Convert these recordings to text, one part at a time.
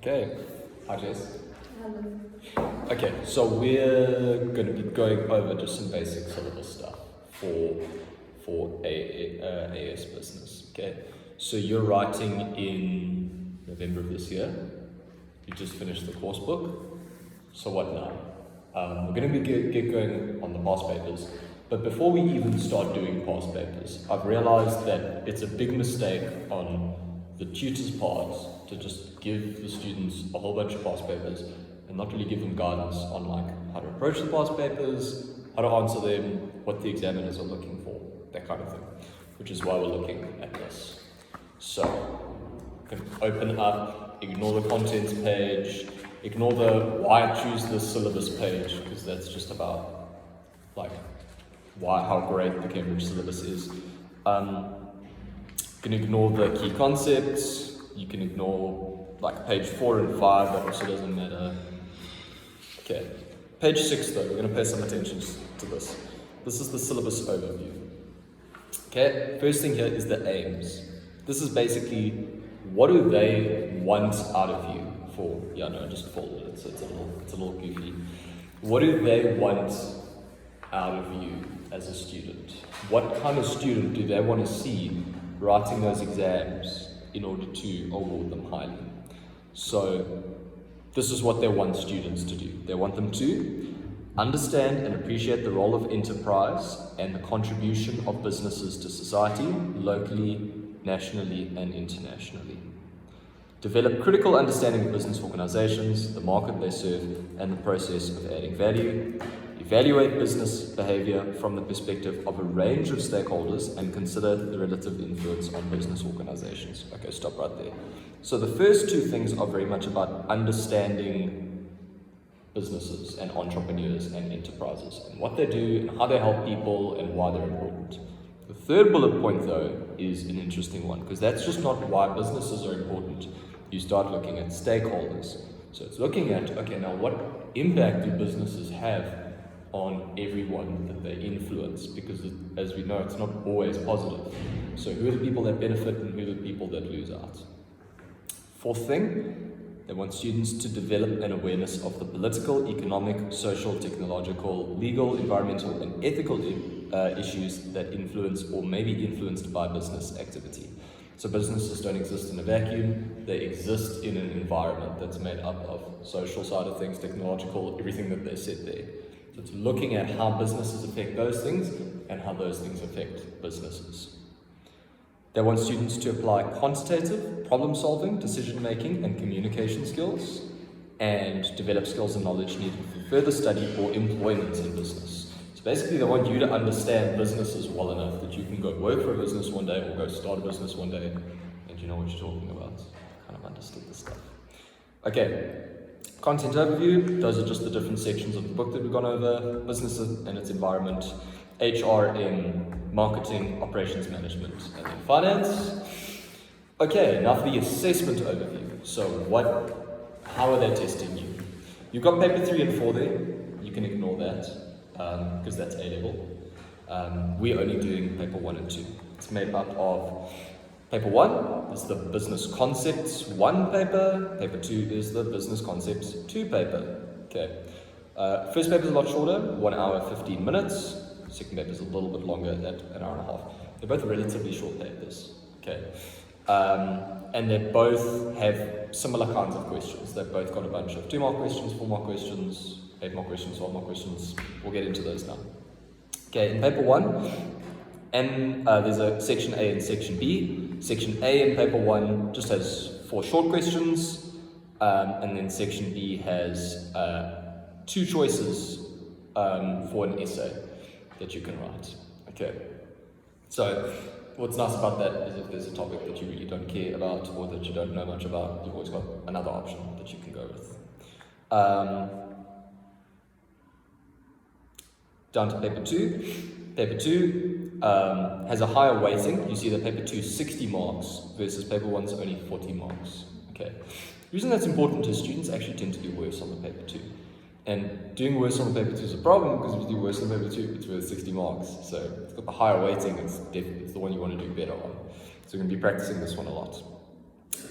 Okay, hi Jess. Hello. Okay, so we're going to be going over just some basic syllabus stuff for AS business. Okay, so you're writing in November of this year. You just finished the course book. So what now? We're going to be get going on the past papers. But before we even start doing past papers, I've realized that it's a big mistake on the tutor's part to just give the students a whole bunch of past papers and not really give them guidance on like how to approach the past papers, how to answer them, what the examiners are looking for, that kind of thing, which is why we're looking at this. So, you can open up, ignore the contents page, ignore the why I choose this syllabus page, because that's just about like how great the Cambridge syllabus is. You can ignore the key concepts, you can ignore like page 4 and 5, that also doesn't matter. Okay, page 6 though, we're going to pay some attention to this. This is the syllabus overview. Okay, first thing here is the aims. This is basically what do they want out of you for, yeah no, I just folded it, so it's a little goofy. What do they want out of you as a student? What kind of student do they want to see writing those exams in order to award them highly? So this is what they want students to do. They want them to understand and appreciate the role of enterprise and the contribution of businesses to society, locally, nationally, and internationally. Develop critical understanding of business organizations, the market they serve, and the process of adding value. Evaluate business behavior from the perspective of a range of stakeholders and consider the relative influence on business organizations. Okay, stop right there. So the first two things are very much about understanding businesses and entrepreneurs and enterprises and what they do and how they help people and why they're important. The third bullet point though is an interesting one, because that's just not why businesses are important. You start looking at stakeholders. So it's looking at, okay, now what impact do businesses have on everyone that they influence, because as we know, it's not always positive. So who are the people that benefit and who are the people that lose out? Fourth thing, they want students to develop an awareness of the political, economic, social, technological, legal, environmental, and ethical issues that influence or may be influenced by business activity. So businesses don't exist in a vacuum, they exist in an environment that's made up of social side of things, technological, everything that they said there. So it's looking at how businesses affect those things and how those things affect businesses. They want students to apply quantitative, problem-solving, decision-making, and communication skills, and develop skills and knowledge needed for further study or employment in business. So basically, they want you to understand businesses well enough that you can go work for a business one day or go start a business one day, and you know what you're talking about. Kind of understood the stuff. Okay. Content overview, those are just the different sections of the book that we've gone over. Business and its environment, HRM, marketing, operations management, and then finance. Okay, now for the assessment overview. So how are they testing you? You've got paper 3 and 4 there. You can ignore that because that's A-level. We're only doing paper 1 and 2. It's made up of paper 1 is the business concepts 1 paper. Paper 2 is the business concepts 2 paper. Okay. First paper is a lot shorter, 1 hour 15 minutes. Second paper is a little bit longer at an hour and a half. They're both relatively short papers. Okay. And they both have similar kinds of questions. They've both got a bunch of 2-mark questions, 4-mark questions, 8-mark questions, 12-mark questions. We'll get into those now. Okay, in paper 1, and there's a section A and section B. Section A in paper 1 just has 4 short questions, and then section B has 2 choices for an essay that you can write. Okay, so what's nice about that is if there's a topic that you really don't care about or that you don't know much about, you've always got another option that you can go with. Down to paper 2. Paper 2 has a higher weighting. You see that paper 2 is 60 marks versus paper 1 is only 40 marks. Okay. The reason that's important is students actually tend to do worse on the paper 2. And doing worse on the paper 2 is a problem because if you do worse on paper 2, it's worth 60 marks. So it's got the higher weighting, it's the one you want to do better on. So we're going to be practicing this one a lot.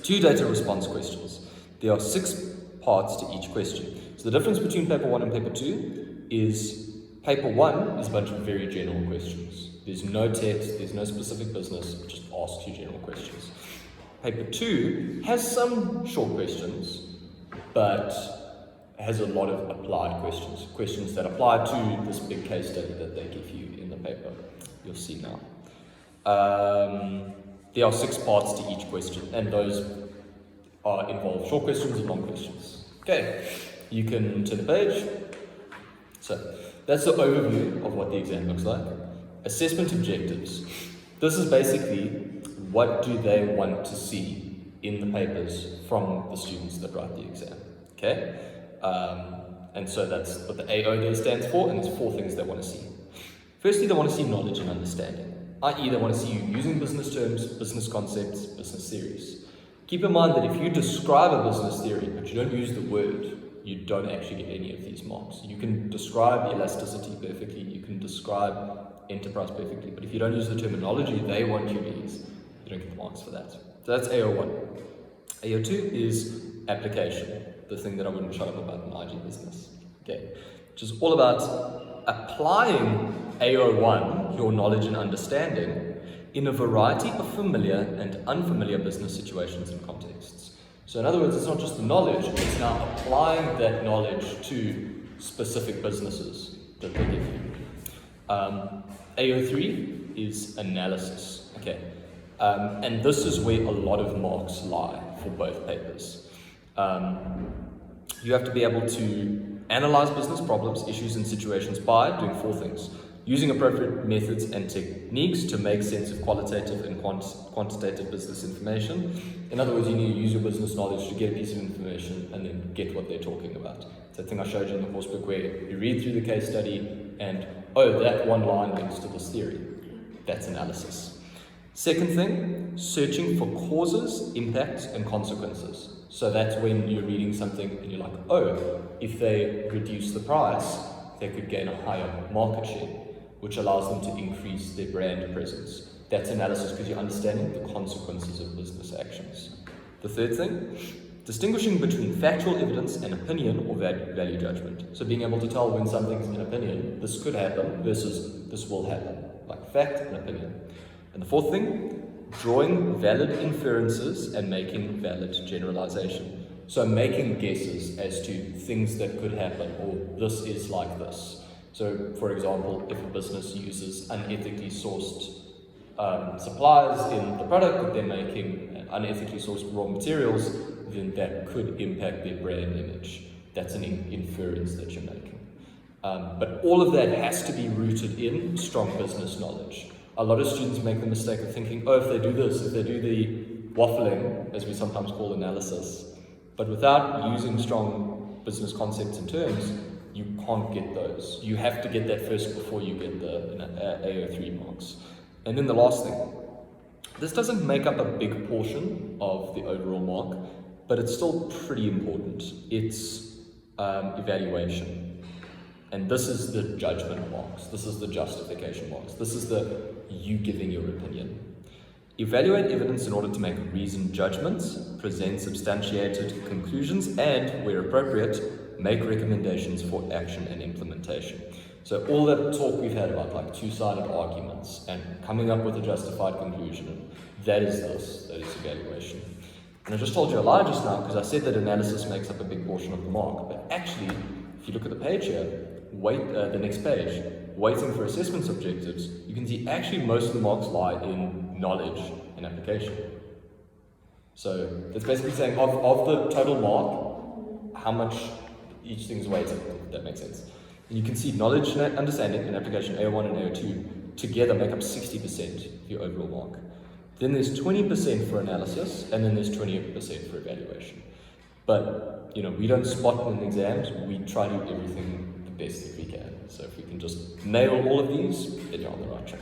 2 data response questions. There are 6 parts to each question. So the difference between paper 1 and paper 2 is paper 1 is a bunch of very general questions. There's no text, there's no specific business, it just asks you general questions. Paper 2 has some short questions, but has a lot of applied questions, questions that apply to this big case study that they give you in the paper. You'll see now. There are 6 parts to each question, and those involve short questions and long questions. Okay, you can turn the page. So that's the overview of what the exam looks like. Assessment objectives. This is basically what do they want to see in the papers from the students that write the exam. Okay, and so that's what the AO there stands for, and there's 4 things they want to see. Firstly, they want to see knowledge and understanding, i.e. they want to see you using business terms, business concepts, business theories. Keep in mind that if you describe a business theory, but you don't use the word, you don't actually get any of these marks. You can describe elasticity perfectly, you can describe enterprise perfectly, but if you don't use the terminology they want you to use, you don't get the marks for that. So that's AO1. AO2 is application, the thing that I wouldn't shut up about in IG business. Okay, which is all about applying AO1, your knowledge and understanding, in a variety of familiar and unfamiliar business situations and contexts. So in other words, it's not just the knowledge, it's now applying that knowledge to specific businesses that they give you. AO3 is analysis. Okay, and this is where a lot of marks lie for both papers. You have to be able to analyze business problems, issues, and situations by doing 4 things. Using appropriate methods and techniques to make sense of qualitative and quantitative business information. In other words, you need to use your business knowledge to get a piece of information and then get what they're talking about. It's that thing I showed you in the course book where you read through the case study and, oh, that one line links to this theory. That's analysis. Second thing, searching for causes, impacts, and consequences. So that's when you're reading something and you're like, oh, if they reduce the price, they could gain a higher market share, which allows them to increase their brand presence. That's analysis because you're understanding the consequences of business actions. The third thing, distinguishing between factual evidence and opinion or value judgment. So being able to tell when something's an opinion, this could happen versus this will happen, like fact and opinion. And the fourth thing, drawing valid inferences and making valid generalization. So making guesses as to things that could happen, or this is like this. So, for example, if a business uses unethically sourced suppliers in the product that they're making, and unethically sourced raw materials, then that could impact their brand image. That's an inference that you're making. But all of that has to be rooted in strong business knowledge. A lot of students make the mistake of thinking, oh, if they do this, if they do the waffling, as we sometimes call analysis, but without using strong business concepts and terms, you can't get those. You have to get that first before you get the AO3 marks. And then the last thing, this doesn't make up a big portion of the overall mark, but it's still pretty important. It's evaluation. And this is the judgment marks. This is the justification marks. This is the you giving your opinion. Evaluate evidence in order to make reasoned judgments, present substantiated conclusions, and, where appropriate, make recommendations for action and implementation. So all that talk we've had about like two-sided arguments and coming up with a justified conclusion, that is this, that is evaluation. And I just told you a lie just now because I said that analysis makes up a big portion of the mark, but actually, if you look at the page here, the next page, weighting for assessments objectives, you can see actually most of the marks lie in knowledge and application. So it's basically saying of the total mark, how much each thing is weighted, if that makes sense. And you can see knowledge and understanding and application A1 and A2 together make up 60% of your overall mark. Then there's 20% for analysis, and then there's 20% for evaluation. But, you know, we don't spot in exams, we try to do everything the best that we can. So if we can just nail all of these, then you're on the right track.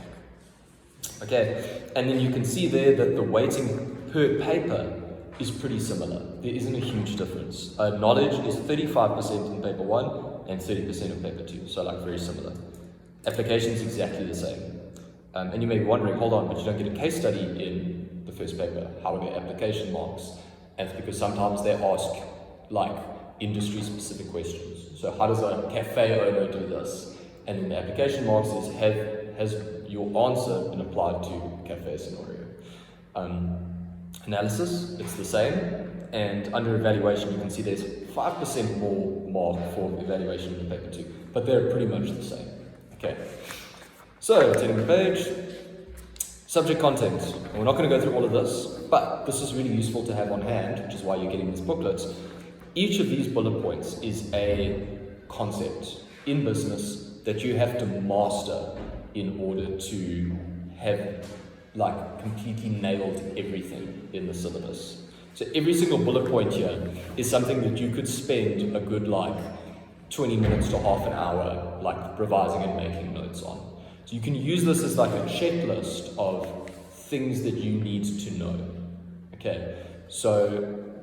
Okay, and then you can see there that the weighting per paper is pretty similar. There isn't a huge difference. Knowledge is 35% in paper 1 and 30% in paper 2, so like very similar. Application is exactly the same. And you may be wondering, hold on, but you don't get a case study in the first paper. How are the application marks? And it's because sometimes they ask like industry-specific questions. So how does a cafe owner do this? And then the application marks is, has your answer been applied to cafe scenario? Analysis, it's the same. And under evaluation, you can see there's 5% more mark for evaluation in the paper too. But they're pretty much the same. Okay. So, turning the page. Subject content. And we're not going to go through all of this, but this is really useful to have on hand, which is why you're getting this booklet. Each of these bullet points is a concept in business that you have to master in order to have like completely nailed everything in the syllabus. So every single bullet point here is something that you could spend a good like 20 minutes to half an hour like revising and making notes on. So you can use this as like a checklist of things that you need to know. Okay, so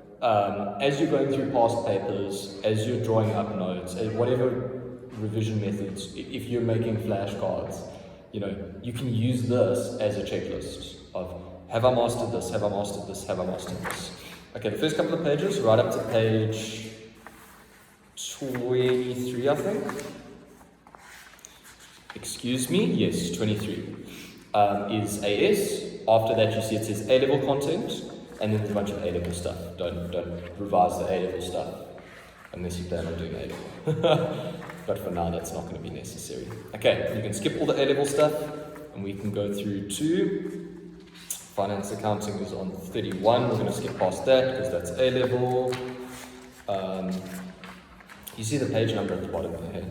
as you're going through past papers, as you're drawing up notes, whatever revision methods, if you're making flashcards, you know, you can use this as a checklist of have I mastered this, have I mastered this, have I mastered this. Okay, the first couple of pages, right up to page 23, I think. Excuse me, yes, 23 is AS. After that, you see it says A-level content, and then there's a bunch of A-level stuff. Don't revise the A-level stuff unless you plan on doing A-level. But for now, that's not going to be necessary. Okay, you can skip all the A-level stuff, and we can go through to finance accounting is on 31. We're going to skip past that because that's A-level. You see the page number at the bottom here?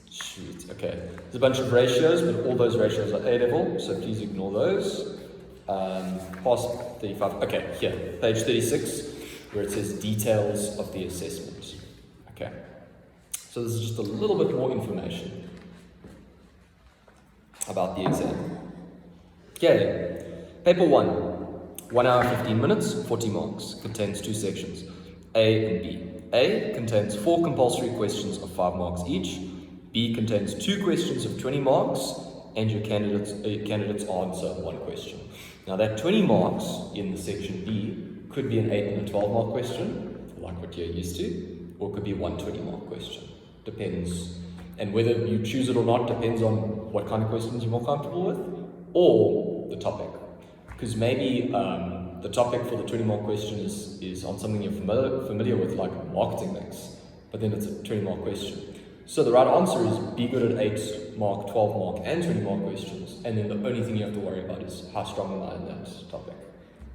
Shoot, okay. There's a bunch of ratios, but all those ratios are A-level, so please ignore those. Past 35, okay, here, page 36, where it says details of the assessment. Okay. So this is just a little bit more information about the exam. Okay, paper 1, 1 hour 15 minutes, 40 marks, contains 2 sections, A and B. A contains 4 compulsory questions of 5 marks each. B contains 2 questions of 20 marks, and your candidate's answer 1 question. Now that 20 marks in the section B could be an 8 and a 12 mark question, like what you're used to, or it could be one 20 mark question. Depends. And whether you choose it or not depends on what kind of questions you're more comfortable with, or the topic. Because maybe the topic for the 20 mark question is on something you're familiar with, like marketing mix, but then it's a 20 mark question. So the right answer is be good at 8 mark, 12 mark, and 20 mark questions, and then the only thing you have to worry about is how strong am I in that topic.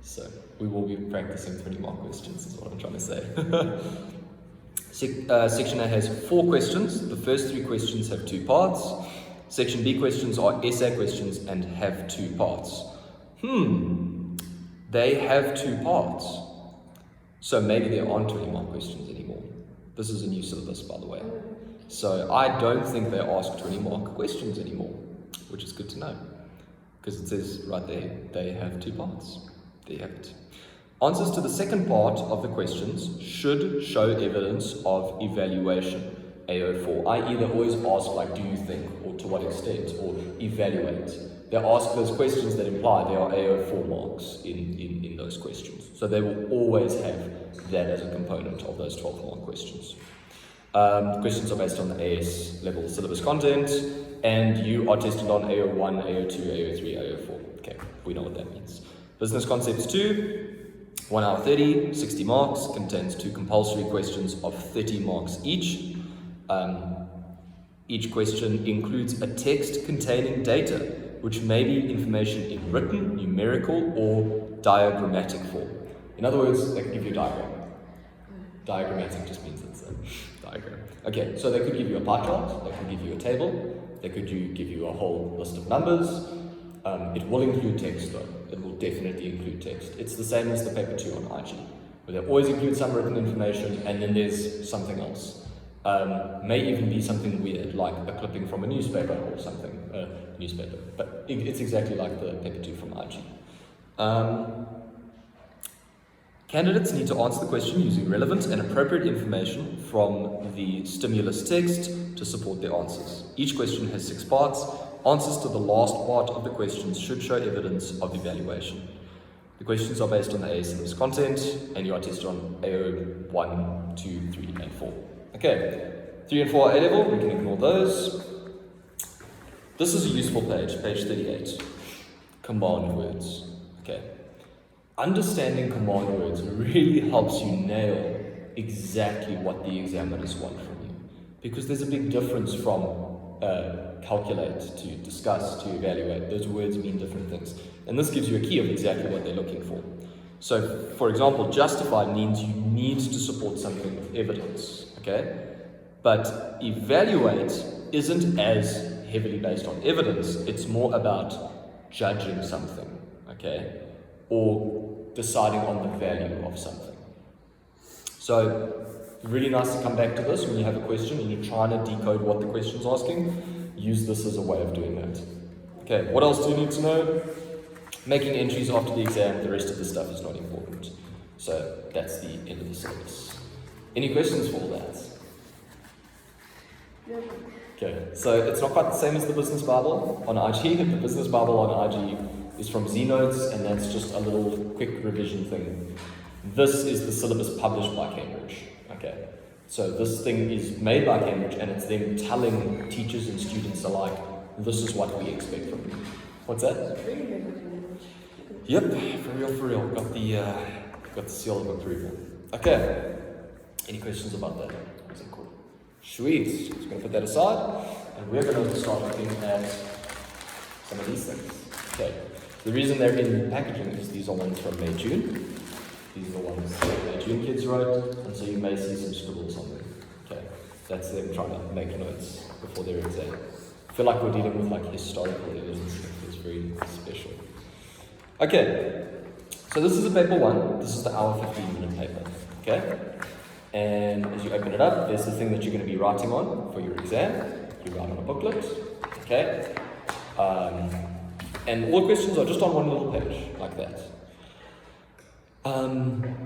So we will be practicing 20 mark questions is what I'm trying to say. Section A has 4 questions. The first 3 questions have 2 parts. Section B questions are essay questions and have 2 parts. They have 2 parts. So maybe there aren't 20 mark questions anymore. This is a new syllabus, by the way. So I don't think they ask 20 mark questions anymore, which is good to know. Because it says right there, they have 2 parts. There you have it. Answers to the second part of the questions should show evidence of evaluation, AO4, i.e. they always ask like, do you think, or to what extent, or evaluate. They ask those questions that imply there are AO4 marks in those questions. So they will always have that as a component of those 12 mark questions. Questions are based on the AS level syllabus content, and you are tested on AO1, AO2, AO3, AO4. Okay, we know what that means. Business Concepts 2, 1 hour 30, 60 marks, contains 2 compulsory questions of 30 marks each. Each question includes a text containing data, which may be information in written, numerical, or diagrammatic form. In other words, they could give you a diagram. Diagrammatic just means it's a diagram. Okay, so they could give you a pie chart, they could give you a table, they could give you a whole list of numbers. It will include text though. It will definitely include text. It's the same as the paper 2 on IG, where they always include some written information and then there's something else. May even be something weird, like a clipping from a newspaper or something, newspaper. But it's exactly like the paper 2 from IG. Candidates need to answer the question using relevant and appropriate information from the stimulus text to support their answers. Each question has 6 parts. Answers to the last part of the questions should show evidence of evaluation. The questions are based on the A syllabus content, and you are tested on AO 1, 2, 3, and 4. Okay, 3 and 4 are A-level, we can ignore those. This is a useful page, page 38. Command words. Okay. Understanding command words really helps you nail exactly what the examiners want from you. Because there's a big difference from calculate to discuss to evaluate. Those words mean different things. And this gives you a key of exactly what they're looking for. So, for example, justify means you need to support something with evidence. Okay? But evaluate isn't as heavily based on evidence. It's more about judging something. Okay? Or deciding on the value of something. So, really nice to come back to this when you have a question and you're trying to decode what the question's asking. Use this as a way of doing that. Okay, what else do you need to know? Making entries after the exam, the rest of the stuff is not important. So that's the end of the syllabus. Any questions for all that? No. Okay, so it's not quite the same as the Business Bible on IG. The Business Bible on IG is from Z-Notes, and that's just a little quick revision thing. This is the syllabus published by Cambridge. Okay, so this thing is made by Cambridge, and it's them telling teachers and students alike, this is what we expect from you. What's that? Yep, for real. Got the seal of approval. Okay, any questions about that? Is it cool? Sweet. Just going to put that aside, and we're going to start looking at some of these things. Okay, the reason they're in packaging is these are ones from May, June. These are the ones that May, June kids wrote, and so you may see some scribbles on them. Okay, that's them trying to make notes before their exam. I feel like we're dealing with like historical evidence. It's very special. Okay, so this is a paper 1. This is the hour 15-minute paper. Okay, and as you open it up, there's the thing that you're going to be writing on for your exam. You write on a booklet. Okay, and all the questions are just on one little page, like that.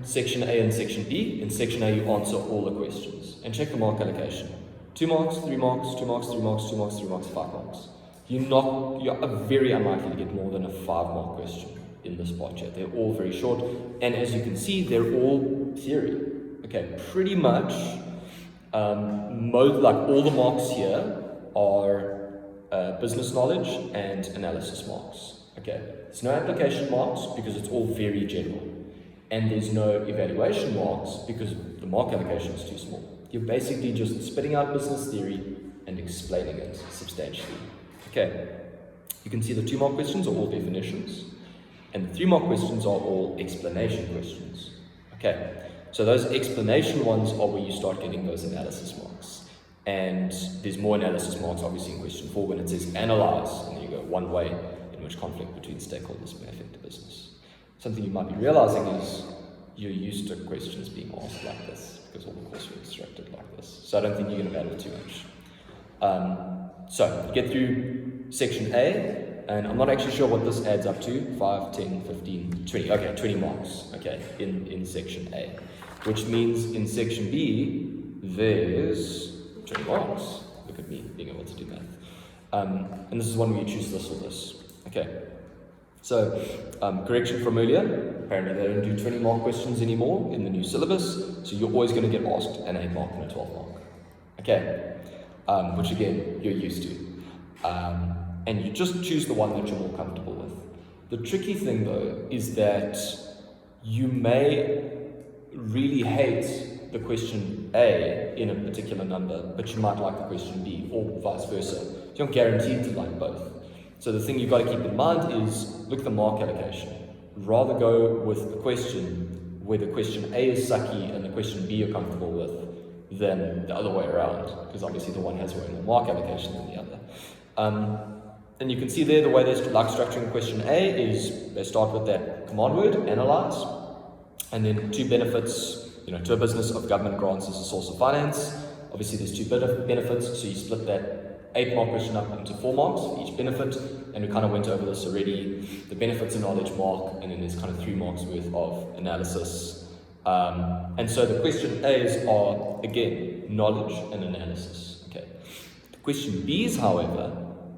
Section A and Section B. In Section A, you answer all the questions and check the mark allocation. 2 marks, 3 marks, 2 marks, 3 marks, 2 marks, 3 marks, 5 marks. You're very unlikely to get more than a 5-mark question in this part here. They're all very short, and as you can see, they're all theory. Okay, pretty much, like all the marks here are business knowledge and analysis marks. Okay, there's no application marks because it's all very general. And there's no evaluation marks because the mark allocation is too small. You're basically just spitting out business theory and explaining it substantially. Okay, you can see the 2-mark questions are all definitions, and the 3-mark questions are all explanation questions. Okay, so those explanation ones are where you start getting those analysis marks. And there's more analysis marks obviously in question 4 when it says analyze, and then you go one way in which conflict between stakeholders may affect the business. Something you might be realizing is you're used to questions being asked like this because all the coursework is structured like this. So I don't think you're going to battle too much. So get through section A, and I'm not actually sure what this adds up to. 5, 10, 15, 20. Okay, 20 marks. Okay, in section A, which means in section B there's 20 marks. Look at me being able to do math. And this is one where you choose this or this. Okay. So, correction from earlier, apparently they don't do 20-mark questions anymore in the new syllabus, so you're always going to get asked an 8-mark and a 12-mark. Okay, which again, you're used to. And you just choose the one that you're more comfortable with. The tricky thing though, is that you may really hate the question A in a particular number, but you might like the question B, or vice versa. You're not guaranteed to like both. So the thing you've got to keep in mind is, look at the mark allocation. Rather go with a question where the question A is sucky and the question B you're comfortable with than the other way around, because obviously the one has way more mark allocation than the other. And you can see there the way they like structuring question A is they start with that command word, analyze, and then 2 benefits, to a business of government grants as a source of finance. Obviously there's 2 benefits, so you split that 8-mark question up into 4 marks for each benefit, and we kind of went over this already. The benefits and knowledge mark, and then there's kind of 3 marks worth of analysis. And so the question A's are, again, knowledge and analysis. Okay. The question B's, however,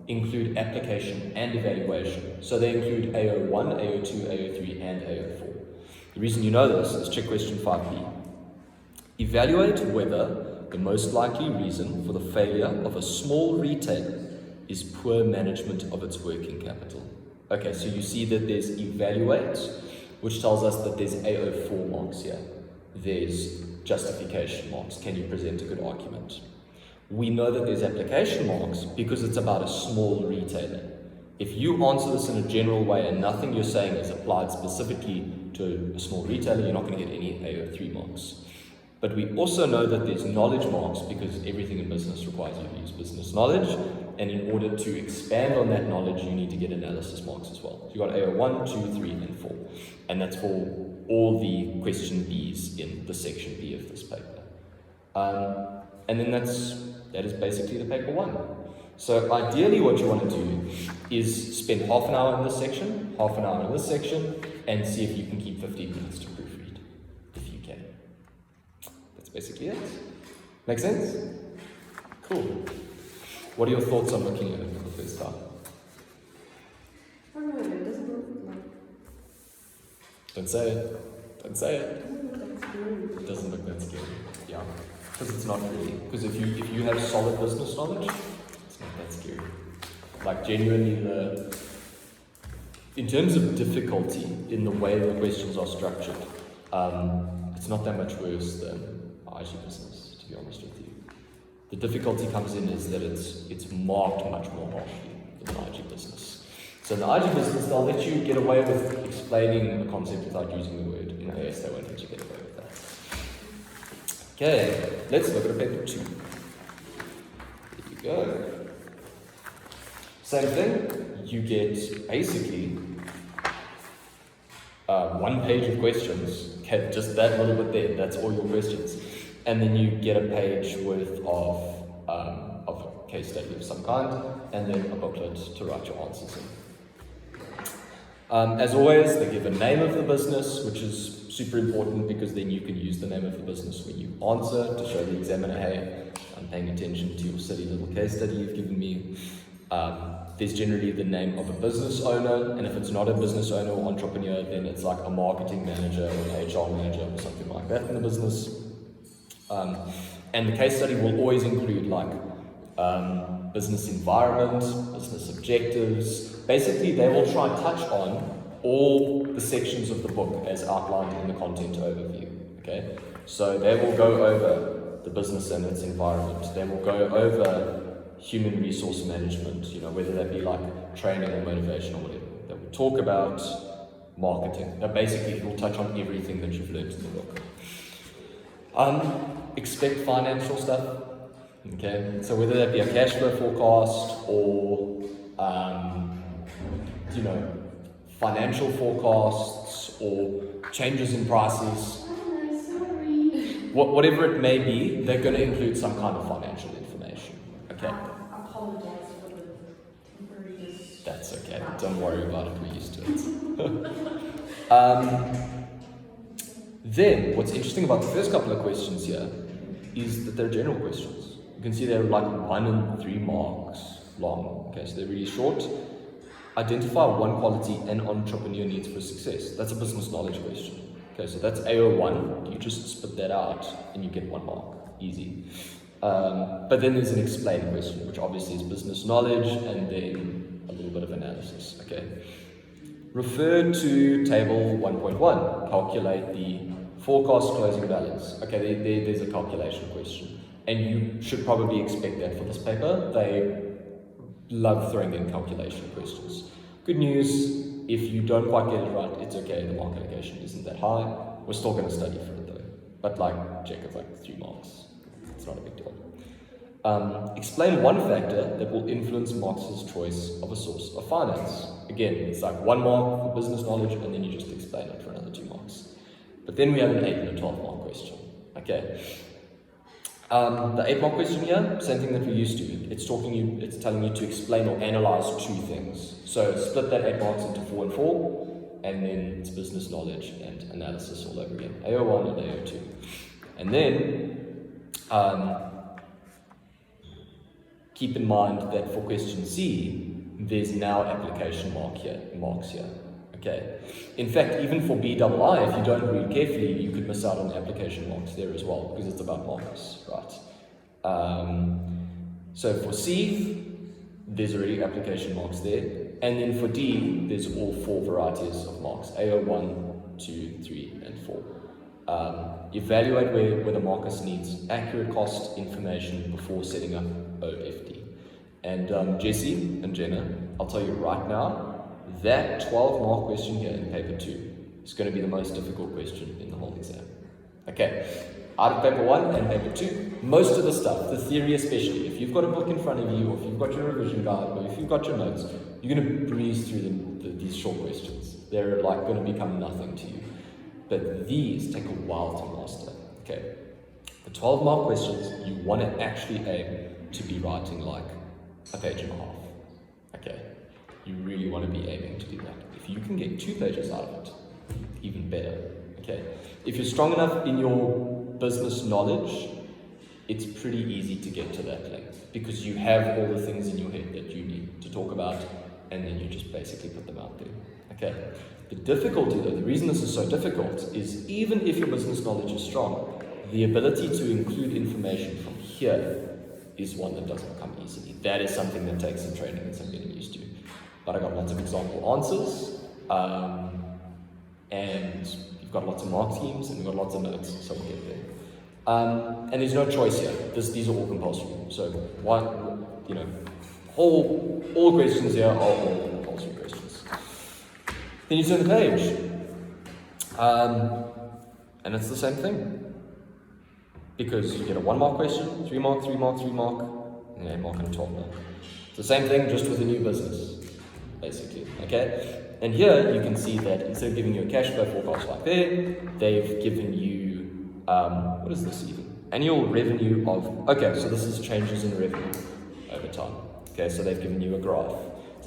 include application and evaluation. So they include AO1, AO2, AO3, and AO4. The reason you know this is check question 5b. Evaluate whether the most likely reason for the failure of a small retailer is poor management of its working capital. Okay, so you see that there's evaluate, which tells us that there's AO4 marks here. There's justification marks. Can you present a good argument? We know that there's application marks because it's about a small retailer. If you answer this in a general way and nothing you're saying is applied specifically to a small retailer, you're not going to get any AO3 marks. But we also know that there's knowledge marks because everything in business requires you to use business knowledge, and in order to expand on that knowledge, you need to get analysis marks as well. So you've got AO1, 2, 3, and 4. And that's for all the question Bs in the section B of this paper. And then that is basically the paper 1. So ideally what you want to do is spend half an hour in this section, half an hour in this section, and see if you can keep 15 minutes to proofread, if you can. That's basically it. Make sense? Cool. What are your thoughts on looking at it for the first time? I don't know, it doesn't look like... Don't say it. Don't say it. It doesn't look that scary. It doesn't look that scary. Yeah. Because it's not really. Because if you have solid business knowledge, it's not that scary. Like genuinely in terms of difficulty in the way the questions are structured, it's not that much worse than IG business, to be honest with you. The difficulty comes in is that it's marked much more harshly than the IG business. So in the IG business, they'll let you get away with explaining a concept without using the word. In AS, they won't let you get away with that. Okay, let's look at paper 2. There you go. Same thing, you get basically 1 page of questions. Okay, just that little bit there, that's all your questions. And then you get a page worth of a case study of some kind, and then a booklet to write your answers in. As always, they give a name of the business, which is super important because then you can use the name of the business when you answer to show the examiner, hey, I'm paying attention to your silly little case study you've given me. There's generally the name of a business owner, and if it's not a business owner or entrepreneur, then it's like a marketing manager or an HR manager or something like that in the business. And the case study will always include like business environment, business objectives. Basically, they will try and touch on all the sections of the book as outlined in the content overview. Okay, so they will go over the business and its environment. They will go over human resource management, whether that be like training or motivation or whatever. They will talk about marketing. Now, basically, it will touch on everything that you've learned in the book. Expect financial stuff. Okay, so whether that be a cash flow forecast or financial forecasts or changes in prices, whatever it may be, they're going to include some kind of financial information. Okay. I apologize for the temporary. That's okay. Don't worry about it. We're used to it. Then, what's interesting about the first couple of questions here is that they're general questions. You can see they're like 1 and 3 marks long. Okay, so they're really short. Identify one quality an entrepreneur needs for success. That's a business knowledge question. Okay, so that's AO1. You just spit that out and you get 1 mark. Easy. But then there's an explain question, which obviously is business knowledge and then a little bit of analysis. Okay. Refer to table 1.1. Calculate the forecast closing balance. Okay, there's a calculation question. And you should probably expect that for this paper. They love throwing in calculation questions. Good news, if you don't quite get it right, it's okay. The mark allocation isn't that high. We're still going to study for it though. But check, it's like 3 marks. It's not a big deal. Explain one factor that will influence Marx's choice of a source of finance. Again, it's like 1 mark for business knowledge, and then you just explain it for another 2 marks. But then we have an 8 and a 12 mark question. Okay. The 8 mark question here, same thing that we're used to. It's telling you to explain or analyze 2 things. So split that 8 marks into 4 and 4, and then it's business knowledge and analysis all over again. AO1 and AO2. And then keep in mind that for question C, there's now application marks here. Okay. In fact, even for BII, if you don't read carefully, you could miss out on the application marks there as well, because it's about marks, right? So for C, there's already application marks there. And then for D, there's all 4 varieties of marks, AO1, 2, 3, and 4. Evaluate where the marcus needs accurate cost information before setting up OFD. And Jesse and Jenna, I'll tell you right now, that 12-mark question here in paper 2 is going to be the most difficult question in the whole exam. Okay, out of paper 1 and paper 2, most of the stuff, the theory especially, if you've got a book in front of you, or if you've got your revision guide, or if you've got your notes, you're going to breeze through these short questions. They're like going to become nothing to you. But these take a while to master. Okay, the 12-mark questions, you want to actually aim to be writing like a page and a half. Okay, you really want to be aiming to do that. If you can get 2 pages out of it, even better. Okay, if you're strong enough in your business knowledge, it's pretty easy to get to that length because you have all the things in your head that you need to talk about, and then you just basically put them out there. Okay. The difficulty though, the reason this is so difficult is even if your business knowledge is strong, the ability to include information from here is one that doesn't come easily. That is something that takes some training and some getting used to. But I got lots of example answers, and you've got lots of mark schemes, and we've got lots of notes, so we'll get there. And there's no choice here. These are all compulsory. So all questions here are all compulsory questions. Then you turn the page, and it's the same thing. Because you get a 1-mark question, 3 mark, 3 mark, 3 mark, and 8 mark and a 12 mark. It's the same thing, just with a new business, basically, okay? And here you can see that instead of giving you a cash flow forecast like there, they've given you, what is this even? Annual revenue of, okay, so this is changes in revenue over time. Okay, so they've given you a graph.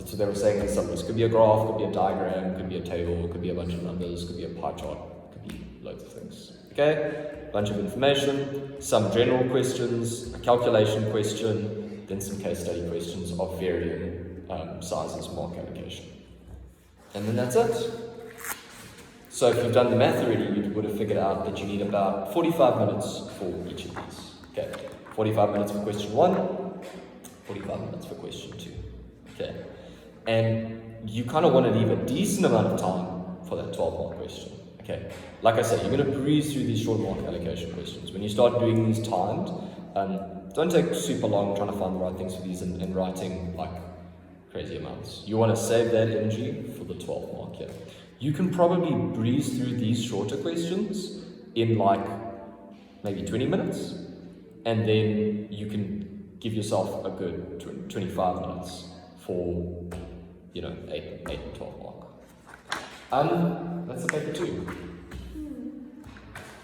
So they were saying in Syllabus, could be a graph, could be a diagram, could be a table, could be a bunch of numbers, could be a pie chart, could be loads of things. Okay, bunch of information, some general questions, a calculation question, then some case study questions of varying sizes, mark allocation. And then that's it. So if you've done the math already, you would have figured out that you need about 45 minutes for each of these. Okay, 45 minutes for question 1, 45 minutes for question 2. Okay. And you kind of want to leave a decent amount of time for that 12-mark question. Okay, like I said, you're going to breeze through these short mark allocation questions. When you start doing these timed, don't take super long trying to find the right things for these and writing like crazy amounts. You want to save that energy for the 12 mark here. You can probably breeze through these shorter questions in like maybe 20 minutes, and then you can give yourself a good 25 minutes for 8 and 12 mark. That's the paper 2.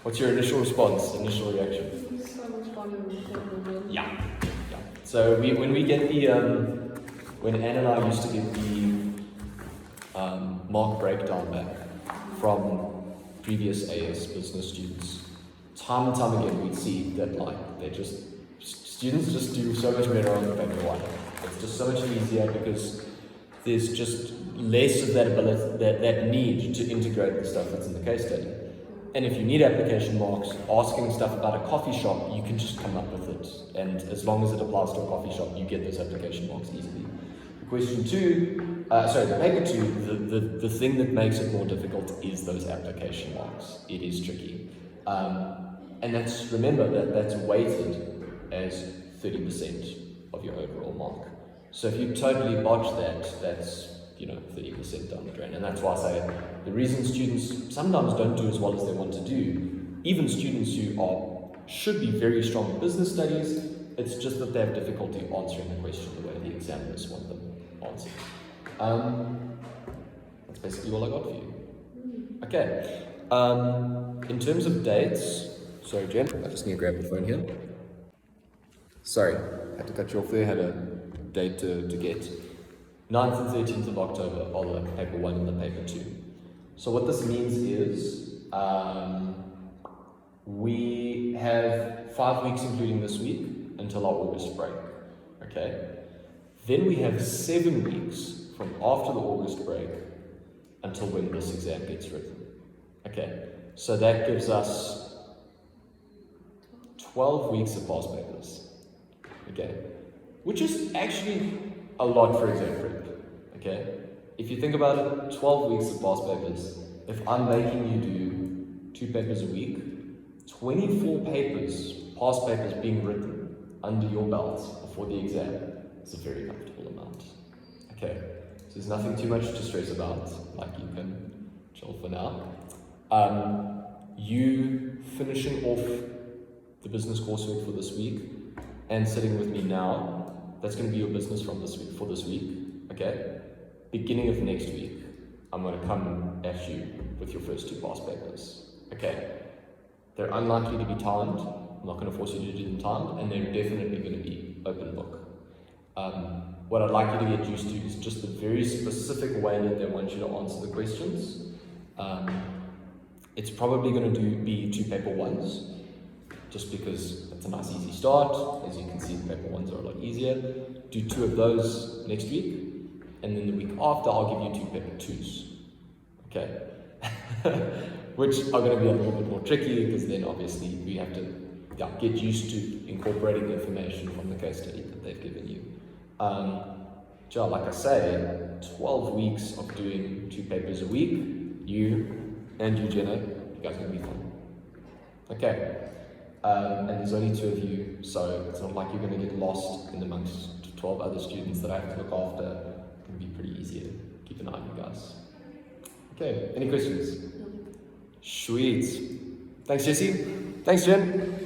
What's your initial response, initial reaction? So much fun and incredible. Yeah. So when we get the, when Anne and I used to get the mark breakdown back from previous AS business students, time and time again we'd see that students just do so much better on the paper 1. It's just so much easier because there's just less of that ability, that need to integrate the stuff that's in the case study. And if you need application marks, asking stuff about a coffee shop, you can just come up with it. And as long as it applies to a coffee shop, you get those application marks easily. Question 2, the paper 2, the thing that makes it more difficult is those application marks. It is tricky. And remember that's weighted as 30% of your overall mark. So if you totally botch that, that's 30% down the drain. And that's why I say the reason students sometimes don't do as well as they want to do, even students who should be very strong in business studies, it's just that they have difficulty answering the question the way the examiners want them answered. That's basically all I got for you. Okay. In terms of dates, sorry Jen, I just need to grab the phone here. Sorry, I had to cut you off there, had a date to get. 9th and 13th of October are the paper 1 and the paper 2. So what this means is we have 5 weeks including this week until our August break. Okay? Then we have 7 weeks from after the August break until when this exam gets written. Okay, so that gives us 12 weeks of past papers. Okay, which is actually a lot for exam prep. Okay, if you think about it, 12 weeks of past papers. If I'm making you do 2 papers a week, 24 papers, past papers being written under your belt before the exam is a very comfortable amount. Okay, so there's nothing too much to stress about, like you can chill for now. You finishing off the business coursework for this week and sitting with me now, that's going to be your business from this week, for this week, okay? Beginning of next week, I'm going to come at you with your first 2 past papers, okay? They're unlikely to be timed. I'm not going to force you to do them timed, and they're definitely going to be open book. What I'd like you to get used to is just the very specific way that they want you to answer the questions. It's probably going to be 2 paper 1s, just because it's a nice easy start. As you can see, the paper 1s are a lot easier. Do 2 of those next week, and then the week after I'll give you 2 paper 2s, okay? Which are going to be a little bit more tricky, because then obviously we have to get used to incorporating the information from the case study that they've given you. Like I say, 12 weeks of doing 2 papers a week, you and you, Jenna, you guys are going to be fine. Okay, and there's only 2 of you, so it's not like you're going to get lost in amongst 12 other students that I have to look after. It's going to be pretty easy to keep an eye on you guys. Okay, any questions? Sweet. Thanks, Jessie. Thanks, Jen.